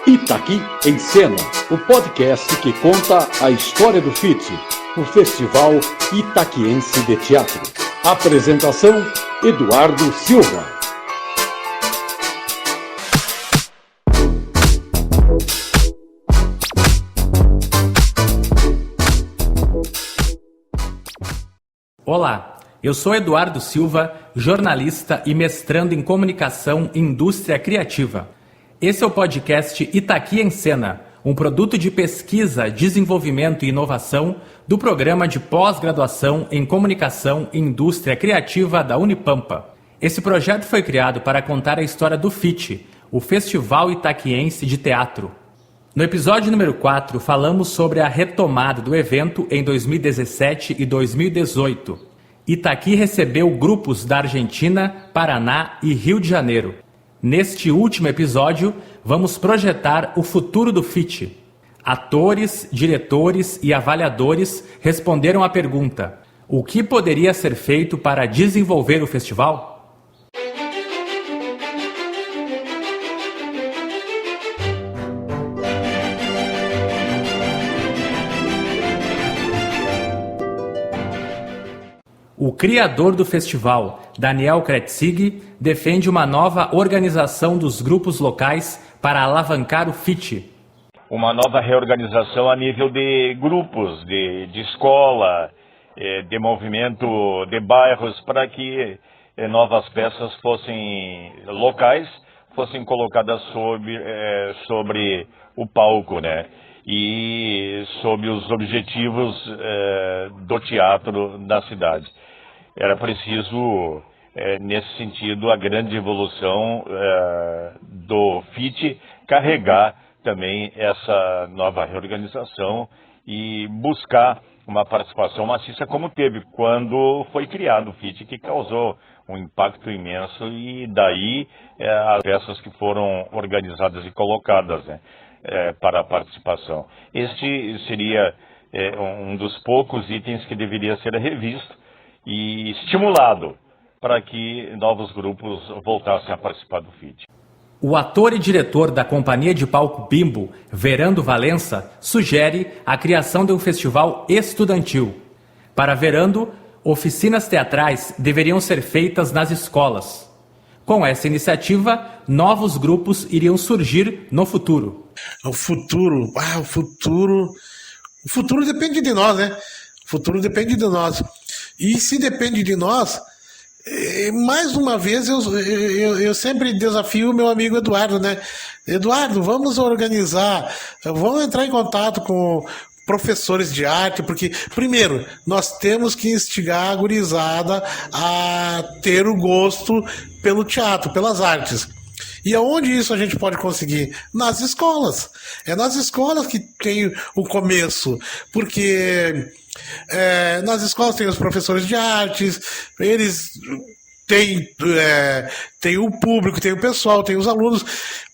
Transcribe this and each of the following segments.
Itaqui em Cena, o podcast que conta a história do FIT, o Festival Itaquiense de Teatro. Apresentação, Eduardo Silva. Olá, eu sou Eduardo Silva, jornalista e mestrando em Comunicação e Indústria Criativa. Esse é o podcast Itaqui em Cena, um produto de pesquisa, desenvolvimento e inovação do Programa de Pós-Graduação em Comunicação e Indústria Criativa da Unipampa. Esse projeto foi criado para contar a história do FIT, o Festival Itaquiense de Teatro. No episódio número 4, falamos sobre a retomada do evento em 2017 e 2018. Itaqui recebeu grupos da Argentina, Paraná e Rio de Janeiro. Neste último episódio, vamos projetar o futuro do FIT. Atores, diretores e avaliadores responderam à pergunta: o que poderia ser feito para desenvolver o festival? O criador do festival, Daniel Kretzig, defende uma nova organização dos grupos locais para alavancar o FIT. Uma nova reorganização a nível de grupos, de escola, de movimento de bairros, para que novas peças fossem locais, fossem colocadas sobre o palco, né? E sobre os objetivos do teatro da cidade. Era preciso, nesse sentido, a grande evolução do FIT carregar também essa nova reorganização e buscar uma participação maciça como teve quando foi criado o FIT, que causou um impacto imenso, e daí as peças que foram organizadas e colocadas, né, para a participação. Este seria um dos poucos itens que deveria ser revisto e estimulado para que novos grupos voltassem a participar do FIT. O ator e diretor da Companhia de Palco Bimbo, Verando Valença, sugere a criação de um festival estudantil. Para Verando, oficinas teatrais deveriam ser feitas nas escolas. Com essa iniciativa, novos grupos iriam surgir no futuro. O futuro depende de nós, né? O futuro depende de nós. E se depende de nós, mais uma vez eu sempre desafio o meu amigo Eduardo, né? Eduardo, vamos organizar, vamos entrar em contato com professores de arte, porque, primeiro, nós temos que instigar a gurizada a ter o gosto pelo teatro, pelas artes. E aonde isso a gente pode conseguir? Nas escolas. É nas escolas que tem o começo, porque nas escolas tem os professores de artes, eles têm o público, tem o pessoal, tem os alunos,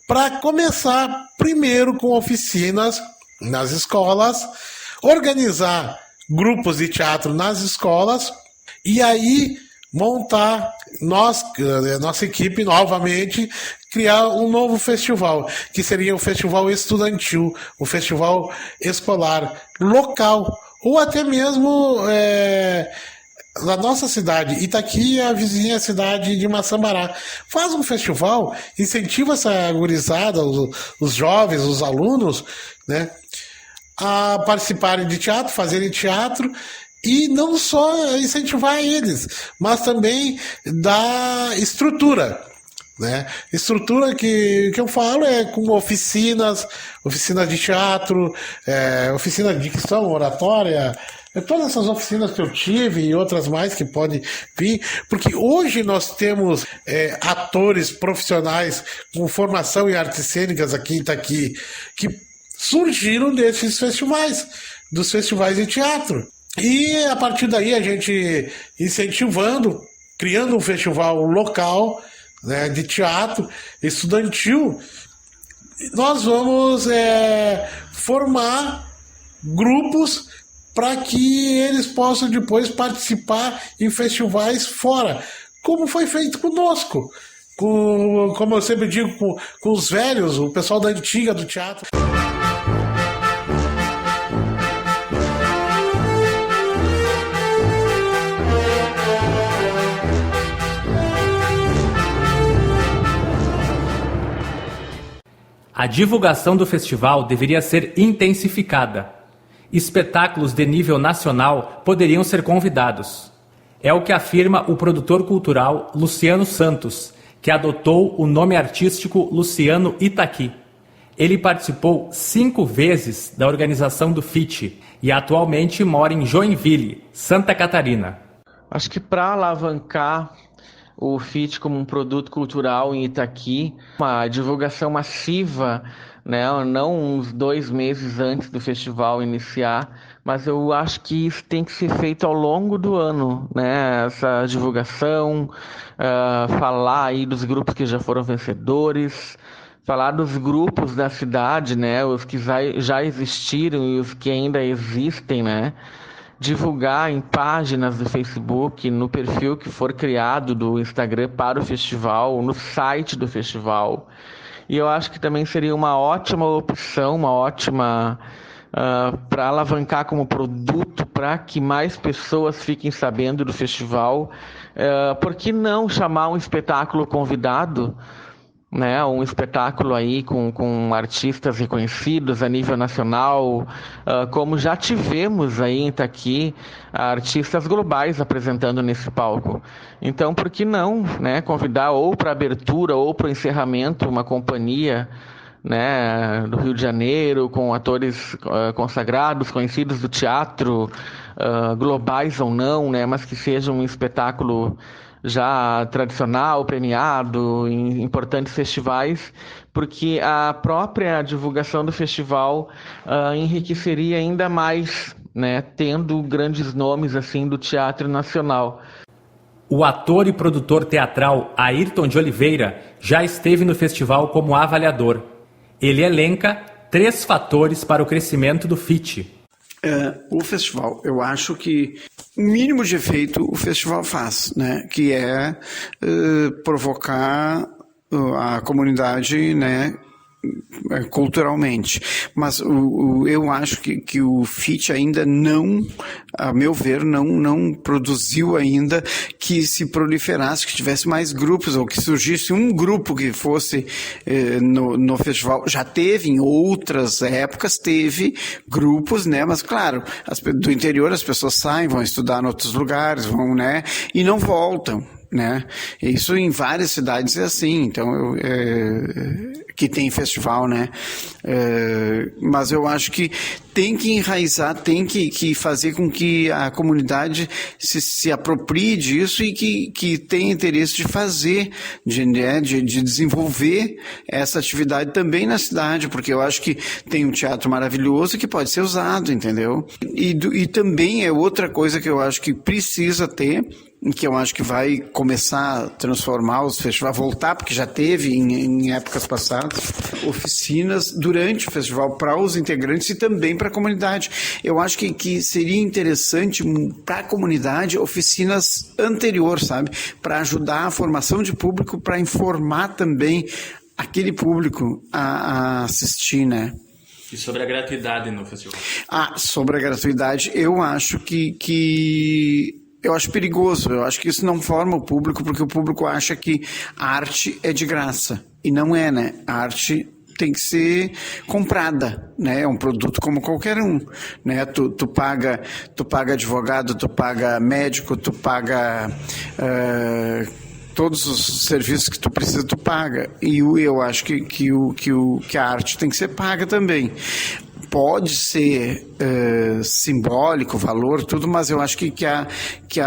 para começar primeiro com oficinas nas escolas, organizar grupos de teatro nas escolas, e aí montar, nossa equipe novamente, criar um novo festival, que seria um festival estudantil, um festival escolar, local, ou até mesmo na nossa cidade. Itaqui é a vizinha cidade de Maçambará. Faz um festival, incentiva essa gurizada, os jovens, os alunos, né, a participarem de teatro, fazerem teatro, e não só incentivar eles, mas também dar estrutura, né? Estrutura que eu falo é com oficinas de teatro, oficinas de dicção, oratória, todas essas oficinas que eu tive e outras mais que podem vir, porque hoje nós temos atores profissionais com formação em artes cênicas aqui em Itaqui, que surgiram desses festivais, dos festivais de teatro. E a partir daí a gente incentivando, criando um festival local, né, de teatro estudantil, nós vamos formar grupos para que eles possam depois participar em festivais fora, como foi feito conosco. como eu sempre digo, com os velhos, o pessoal da antiga do teatro. A divulgação do festival deveria ser intensificada. Espetáculos de nível nacional poderiam ser convidados. É o que afirma o produtor cultural Luciano Santos, que adotou o nome artístico Luciano Itaqui. Ele participou 5 vezes da organização do FIT e atualmente mora em Joinville, Santa Catarina. Acho que para alavancar o FIT como um produto cultural em Itaqui, uma divulgação massiva, né, não uns 2 meses antes do festival iniciar, mas eu acho que isso tem que ser feito ao longo do ano, né, essa divulgação, falar aí dos grupos que já foram vencedores, falar dos grupos da cidade, né, os que já existiram e os que ainda existem, né, divulgar em páginas do Facebook, no perfil que for criado do Instagram para o festival, no site do festival. E eu acho que também seria uma ótima opção, uma ótima para alavancar como produto, para que mais pessoas fiquem sabendo do festival. Por que não chamar um espetáculo convidado, né, um espetáculo aí com artistas reconhecidos a nível nacional, como já tivemos aí em Itaqui, artistas globais apresentando nesse palco. Então, por que não, né, convidar ou para abertura ou para o encerramento uma companhia, né, do Rio de Janeiro, com atores consagrados, conhecidos do teatro, globais ou não, né, mas que seja um espetáculo já tradicional, premiado em importantes festivais, porque a própria divulgação do festival enriqueceria ainda mais, né, tendo grandes nomes assim do teatro nacional. O ator e produtor teatral Ayrton de Oliveira já esteve no festival como avaliador. Ele elenca 3 fatores para o crescimento do FIT. O festival, eu acho que o mínimo de efeito o festival faz, né? Que é provocar a comunidade, né, culturalmente. Mas eu acho que o FIT ainda não, a meu ver, não produziu ainda que se proliferasse, que tivesse mais grupos, ou que surgisse um grupo que fosse no festival. Já teve, em outras épocas, teve grupos, né? Mas, claro, do interior as pessoas saem, vão estudar em outros lugares, vão, né? E não voltam, né? Isso em várias cidades é assim, então que tem festival, né? Mas eu acho que tem que enraizar, tem que fazer com que a comunidade se aproprie disso e que tenha interesse de fazer, de desenvolver essa atividade também na cidade, porque eu acho que tem um teatro maravilhoso que pode ser usado, entendeu? E também é outra coisa que eu acho que precisa ter, que eu acho que vai começar a transformar os festivais, voltar, porque já teve em épocas passadas, oficinas durante o festival para os integrantes e também para a comunidade. Eu acho que seria interessante para a comunidade oficinas anteriores, sabe? Para ajudar a formação de público, para informar também aquele público a assistir, né? E sobre a gratuidade no festival? Sobre a gratuidade, eu acho eu acho perigoso, eu acho que isso não forma o público, porque o público acha que a arte é de graça, e não é, né? A arte tem que ser comprada, né? É um produto como qualquer um, né? Tu paga advogado, tu paga médico, tu paga todos os serviços que tu precisa, tu paga, e eu acho que a arte tem que ser paga também. Pode ser simbólico, valor, tudo, mas eu acho que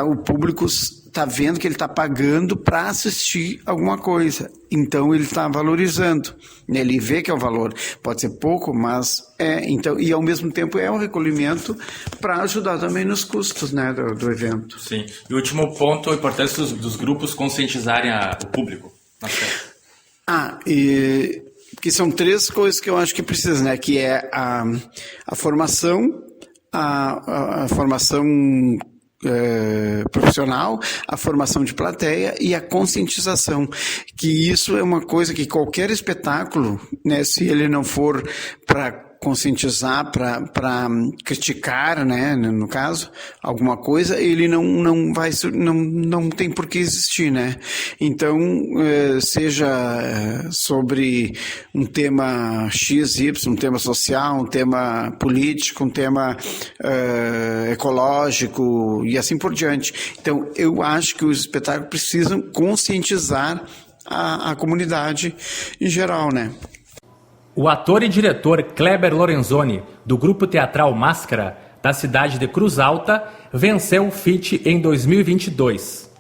o público está vendo que ele está pagando para assistir alguma coisa. Então ele está valorizando. Ele vê que é o valor. Pode ser pouco, mas então, e ao mesmo tempo é um recolhimento para ajudar também nos custos, né, do evento. Sim. E o último ponto, a importância dos grupos conscientizarem o público na festa. Que são 3 coisas que eu acho que precisa, né? Que é a formação, a formação profissional, a formação de plateia e a conscientização, que isso é uma coisa que qualquer espetáculo, né, se ele não for para conscientizar, para criticar, né, no caso, alguma coisa, ele não tem por que existir, né? Então, seja sobre um tema X, Y, um tema social, um tema político, um tema ecológico e assim por diante. Então, eu acho que os espetáculos precisam conscientizar a comunidade em geral, né? O ator e diretor Kleber Lorenzoni, do grupo teatral Máscara, da cidade de Cruz Alta, venceu o FIT em 2022.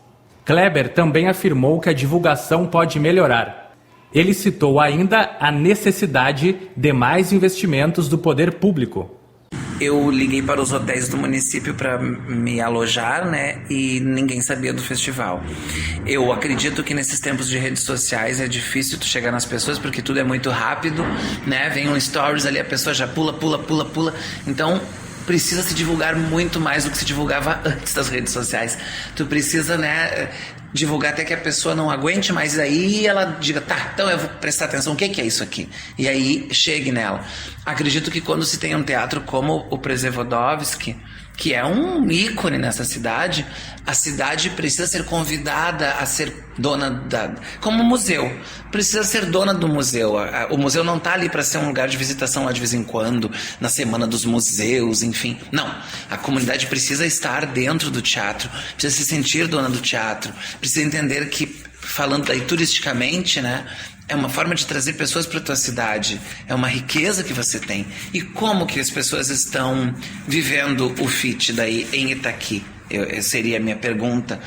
Kleber também afirmou que a divulgação pode melhorar. Ele citou ainda a necessidade de mais investimentos do poder público. Eu liguei para os hotéis do município para me alojar, né? E ninguém sabia do festival. Eu acredito que nesses tempos de redes sociais é difícil tu chegar nas pessoas porque tudo é muito rápido, né? Vem um stories ali, a pessoa já pula. Então precisa se divulgar muito mais do que se divulgava antes das redes sociais. Tu precisa, né, divulgar até que a pessoa não aguente mais, e aí ela diga, tá, então eu vou prestar atenção, o que é isso aqui? E aí chegue nela. Acredito que quando se tem um teatro como o Przewodowiski, que é um ícone nessa cidade, a cidade precisa ser convidada a ser dona como museu, precisa ser dona do museu. O museu não está ali para ser um lugar de visitação lá de vez em quando, na semana dos museus, enfim. Não, a comunidade precisa estar dentro do teatro, precisa se sentir dona do teatro, precisa entender que, falando aí turisticamente, né, é uma forma de trazer pessoas para a tua cidade, é uma riqueza que você tem. E como que as pessoas estão vivendo o FIT daí em Itaqui? Seria a minha pergunta.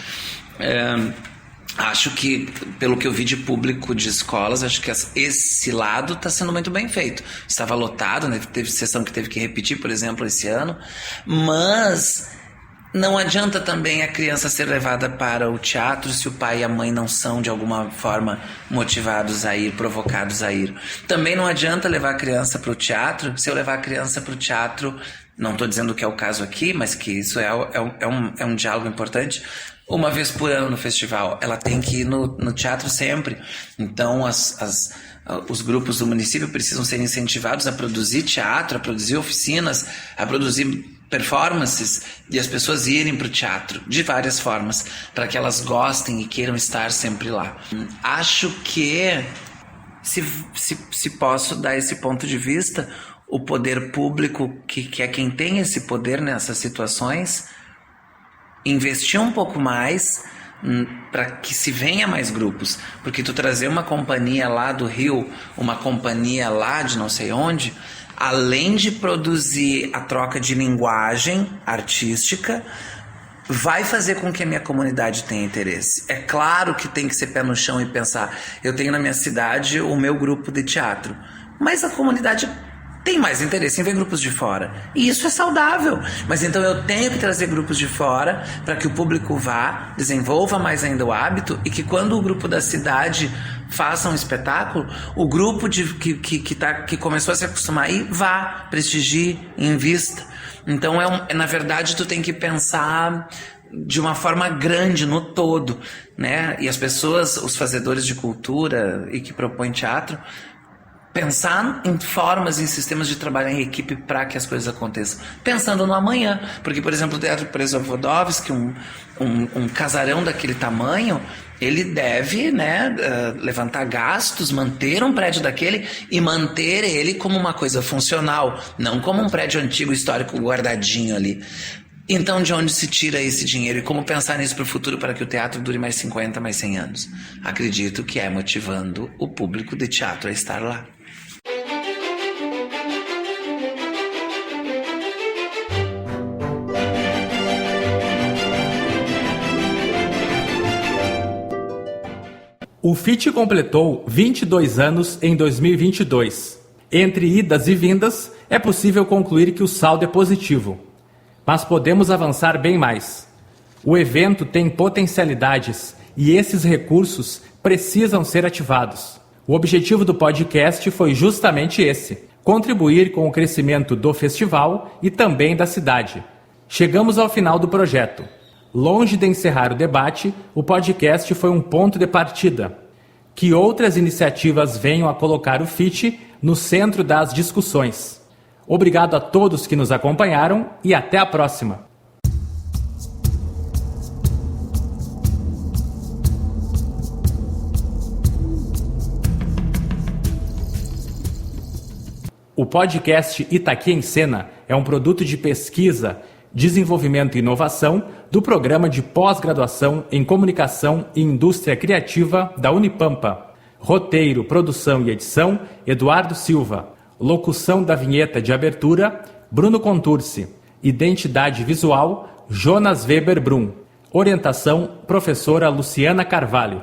Acho que, pelo que eu vi de público de escolas, acho que esse lado está sendo muito bem feito. Estava lotado, né? Teve sessão que teve que repetir, por exemplo, esse ano, mas não adianta também a criança ser levada para o teatro se o pai e a mãe não são de alguma forma motivados a ir, provocados a ir. Também não adianta levar a criança para o teatro se eu levar a criança para o teatro, não estou dizendo que é o caso aqui, mas que isso é um diálogo importante, uma vez por ano no festival. Ela tem que ir no teatro sempre. Então os grupos do município precisam ser incentivados a produzir teatro, a produzir oficinas, a produzir performances, e as pessoas irem para o teatro de várias formas, para que elas gostem e queiram estar sempre lá. Acho que, se posso dar esse ponto de vista, o poder público, que é quem tem esse poder nessas situações, investir um pouco mais para que se venha mais grupos, porque tu trazer uma companhia lá do Rio, uma companhia lá de não sei onde, além de produzir a troca de linguagem artística, vai fazer com que a minha comunidade tenha interesse. É claro que tem que ser pé no chão e pensar, eu tenho na minha cidade o meu grupo de teatro, mas a comunidade tem mais interesse em ver grupos de fora. E isso é saudável. Mas então eu tenho que trazer grupos de fora para que o público vá, desenvolva mais ainda o hábito, e que quando o grupo da cidade faça um espetáculo, o grupo que começou a se acostumar aí vá, prestigie, invista. Então, na verdade, tu tem que pensar de uma forma grande no todo, né? E as pessoas, os fazedores de cultura e que propõem teatro, pensar em formas, em sistemas de trabalhar em equipe para que as coisas aconteçam. Pensando no amanhã. Porque, por exemplo, o Teatro Przewodowiski, um casarão daquele tamanho, ele deve, né, levantar gastos, manter um prédio daquele e manter ele como uma coisa funcional, não como um prédio antigo, histórico, guardadinho ali. Então, de onde se tira esse dinheiro e como pensar nisso para o futuro para que o teatro dure mais 50, mais 100 anos? Acredito que é motivando o público de teatro a estar lá. O FIT completou 22 anos em 2022. Entre idas e vindas, é possível concluir que o saldo é positivo. Mas podemos avançar bem mais. O evento tem potencialidades e esses recursos precisam ser ativados. O objetivo do podcast foi justamente esse: contribuir com o crescimento do festival e também da cidade. Chegamos ao final do projeto. Longe de encerrar o debate, o podcast foi um ponto de partida. Que outras iniciativas venham a colocar o FIT no centro das discussões. Obrigado a todos que nos acompanharam e até a próxima. O podcast Itaqui em Cena é um produto de pesquisa, desenvolvimento e inovação do Programa de Pós-Graduação em Comunicação e Indústria Criativa da Unipampa. Roteiro, produção e edição, Eduardo Silva. Locução da vinheta de abertura, Bruno Contursi. Identidade visual, Jonas Weber Brum. Orientação, professora Luciana Carvalho.